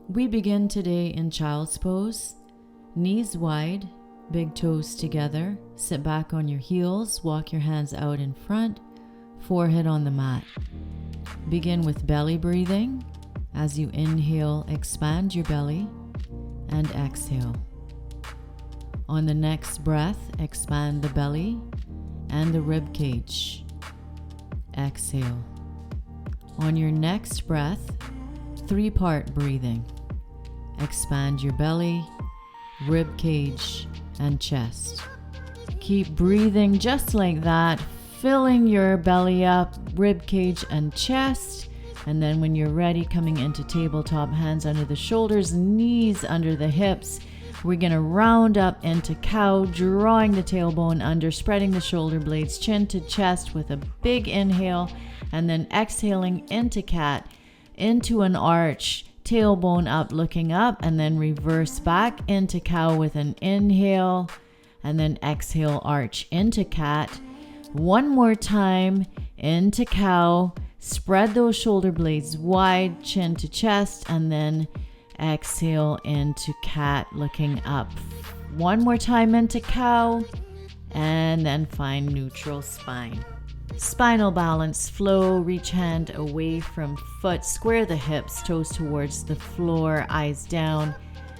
We begin today in child's pose, knees wide, big toes together. Sit back on your heels, walk your hands out in front, forehead on the mat. Begin with belly breathing. As you inhale, expand your belly and exhale. On the next breath, expand the belly and the rib cage. Exhale. On your next breath, 3-part breathing. Expand your belly, rib cage, and chest. Keep breathing just like that, filling your belly up, rib cage, and chest. And then when you're ready, coming into tabletop, hands under the shoulders, knees under the hips. We're going to round up into cow, drawing the tailbone under, spreading the shoulder blades, chin to chest with a big inhale, and then exhaling into cat, into an arch, tailbone up, looking up, and then reverse back into cow with an inhale, and then exhale, arch into cat. One more time, into cow, spread those shoulder blades wide, chin to chest, and then exhale into cat, looking up. One more time into cow, and then find neutral spine. Spinal balance, flow, reach hand away from foot, square the hips, toes towards the floor, eyes down,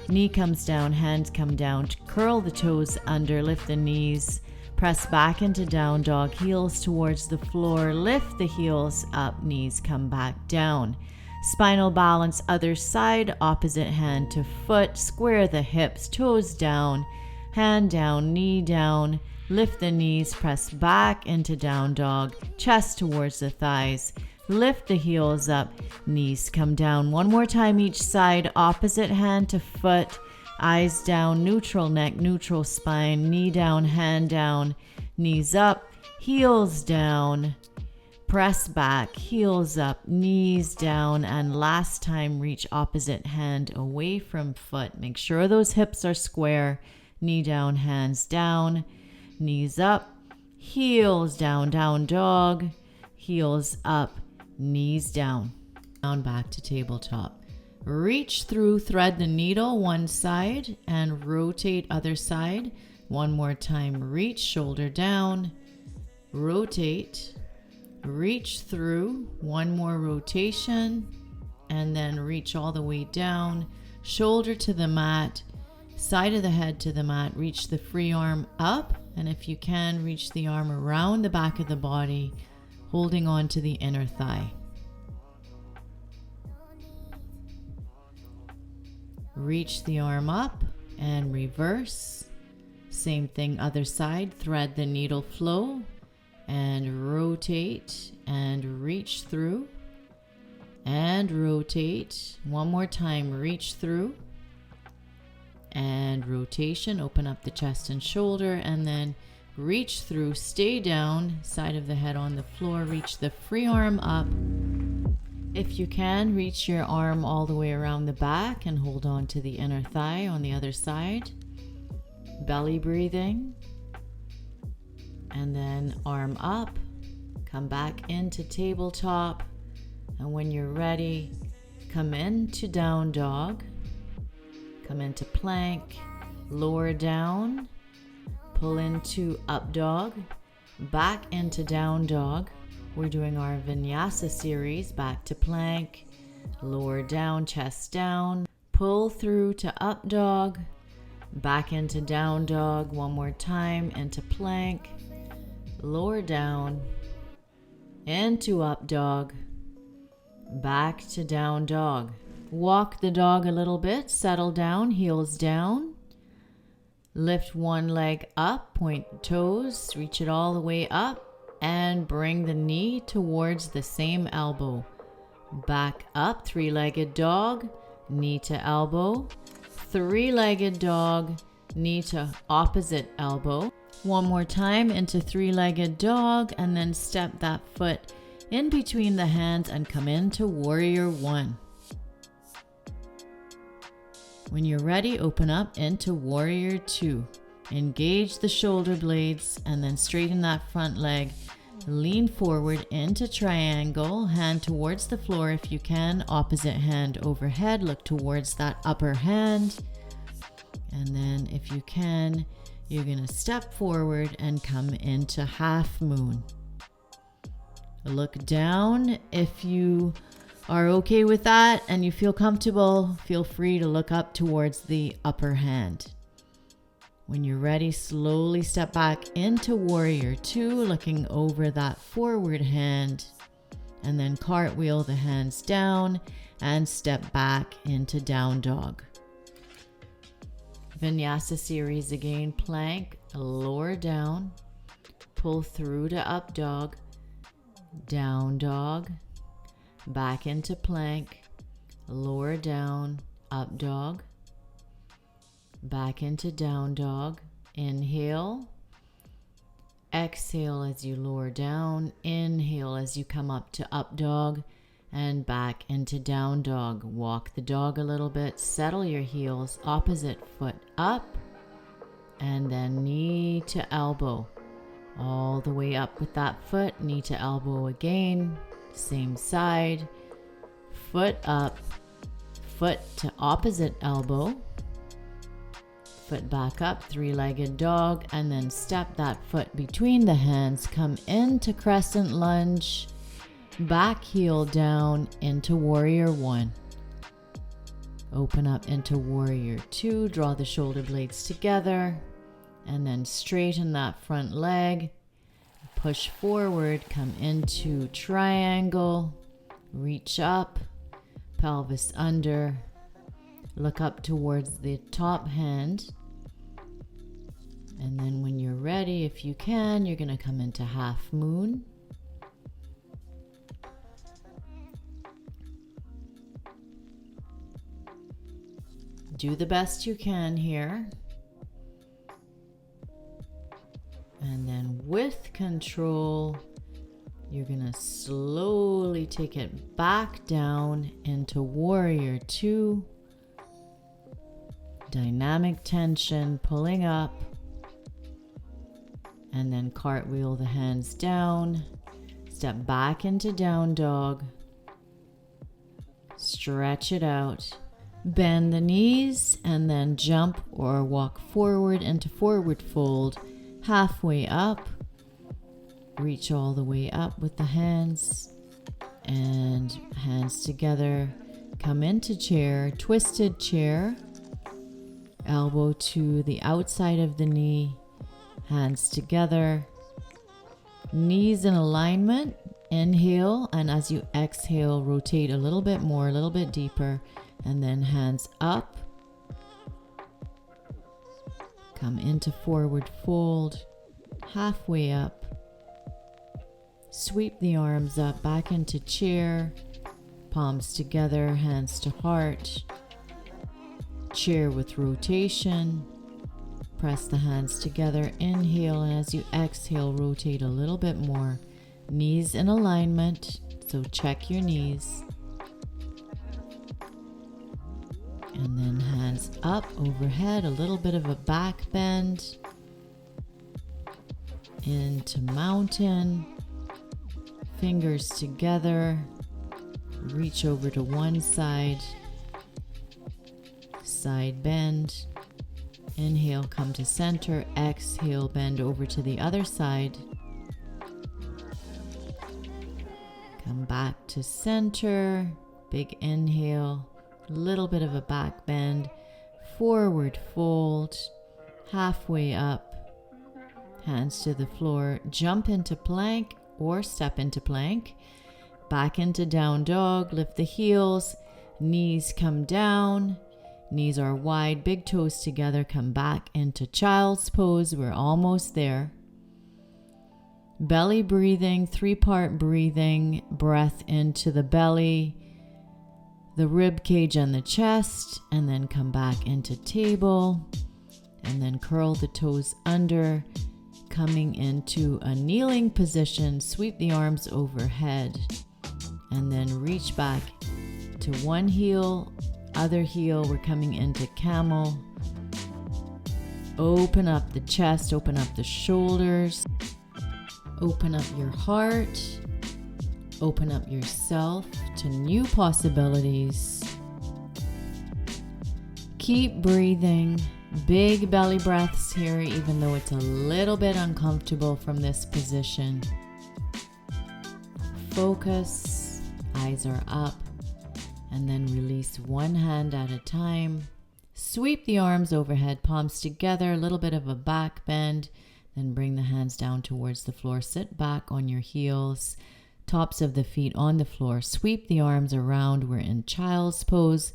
knee comes down, hands come down, curl the toes under, lift the knees, press back into down dog, heels towards the floor, lift the heels up, knees come back down. Spinal balance, other side, opposite hand to foot, square the hips, toes down, hand down, knee down, lift the knees, press back into down dog, chest towards the thighs, lift the heels up, knees come down. One more time each side, opposite hand to foot, eyes down, neutral neck, neutral spine, knee down, hand down, knees up, heels down, press back, heels up, knees down, and last time reach opposite hand away from foot. Make sure those hips are square, knee down, hands down, knees up, heels down, down dog, heels up, knees down. Down back to tabletop. Reach through, thread the needle one side and rotate other side. One more time, reach, shoulder down, rotate, reach through, one more rotation, and then reach all the way down, shoulder to the mat, side of the head to the mat, reach the free arm up, and if you can, reach the arm around the back of the body, holding on to the inner thigh. Reach the arm up and reverse. Same thing, other side, thread the needle flow and rotate and reach through and rotate. One more time, reach through and rotation, open up the chest and shoulder, and then reach through, stay down, side of the head on the floor, reach the free arm up. If you can, reach your arm all the way around the back and hold on to the inner thigh on the other side. Belly breathing, and then arm up, come back into tabletop, and when you're ready, come into down dog, come into plank, lower down, pull into up dog, back into down dog. We're doing our Vinyasa series, back to plank, lower down, chest down, pull through to up dog, back into down dog, one more time, into plank, lower down, into up dog, back to down dog. Walk the dog a little bit, settle down, heels down, lift one leg up, point the toes, reach it all the way up, and bring the knee towards the same elbow. Back up, three-legged dog, knee to elbow, three-legged dog, knee to opposite elbow. One more time into three-legged dog, and then step that foot in between the hands and come into warrior one. When you're ready, open up into warrior two. Engage the shoulder blades and then straighten that front leg. Lean forward into triangle, hand towards the floor if you can, opposite hand overhead, look towards that upper hand. And then if you can, you're gonna step forward and come into half moon. Look down. If you are okay with that and you feel comfortable, feel free to look up towards the upper hand. When you're ready, slowly step back into warrior two, looking over that forward hand, and then cartwheel the hands down and step back into down dog. Vinyasa series again, plank, lower down, pull through to up dog, down dog, back into plank, lower down, up dog, back into down dog. Inhale, exhale as you lower down, inhale as you come up to up dog and back into down dog. Walk the dog a little bit, settle your heels, opposite foot up, and then knee to elbow. All the way up with that foot, knee to elbow again, same side, foot up, foot to opposite elbow, foot back up, three-legged dog, and then step that foot between the hands, come into crescent lunge, back heel down into warrior one. Open up into warrior two, draw the shoulder blades together, and then straighten that front leg, push forward, come into triangle, reach up, pelvis under, look up towards the top hand. And then when you're ready, if you can, you're going to come into half moon. Do the best you can here. And then with control, you're going to slowly take it back down into warrior two. Dynamic tension, pulling up. And then cartwheel the hands down. Step back into down dog. Stretch it out. Bend the knees and then jump or walk forward into forward fold. Halfway up. Reach all the way up with the hands. And hands together. Come into chair, twisted chair. Elbow to the outside of the knee. Hands together, knees in alignment, inhale, and as you exhale, rotate a little bit more, a little bit deeper, and then hands up. Come into forward fold, halfway up. Sweep the arms up, back into chair, palms together, hands to heart. Chair with rotation. Press the hands together, inhale, and as you exhale, rotate a little bit more. Knees in alignment, so check your knees. And then hands up overhead, a little bit of a back bend. Into mountain. Fingers together. Reach over to one side. Side bend. Inhale, come to center. Exhale, bend over to the other side. Come back to center. Big inhale. Little bit of a back bend. Forward fold. Halfway up. Hands to the floor. Jump into plank or step into plank. Back into down dog. Lift the heels. Knees come down. Knees are wide, big toes together, come back into child's pose. We're almost there. Belly breathing, 3-part breathing, breath into the belly, the rib cage and the chest, and then come back into table, and then curl the toes under, coming into a kneeling position, sweep the arms overhead, and then reach back to one heel, other heel. We're coming into camel, Open up the chest, open up the shoulders, open up your heart, open up yourself to new possibilities. Keep breathing, big belly breaths here, even though it's a little bit uncomfortable from this position. Focus, eyes are up, and then release one hand at a time. Sweep the arms overhead, palms together, a little bit of a back bend, then bring the hands down towards the floor. Sit back on your heels, tops of the feet on the floor. Sweep the arms around. We're in child's pose.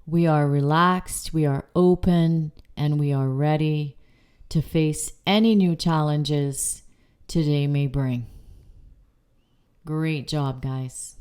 We are relaxed, we are open, and we are ready to face any new challenges today may bring. Great job, guys.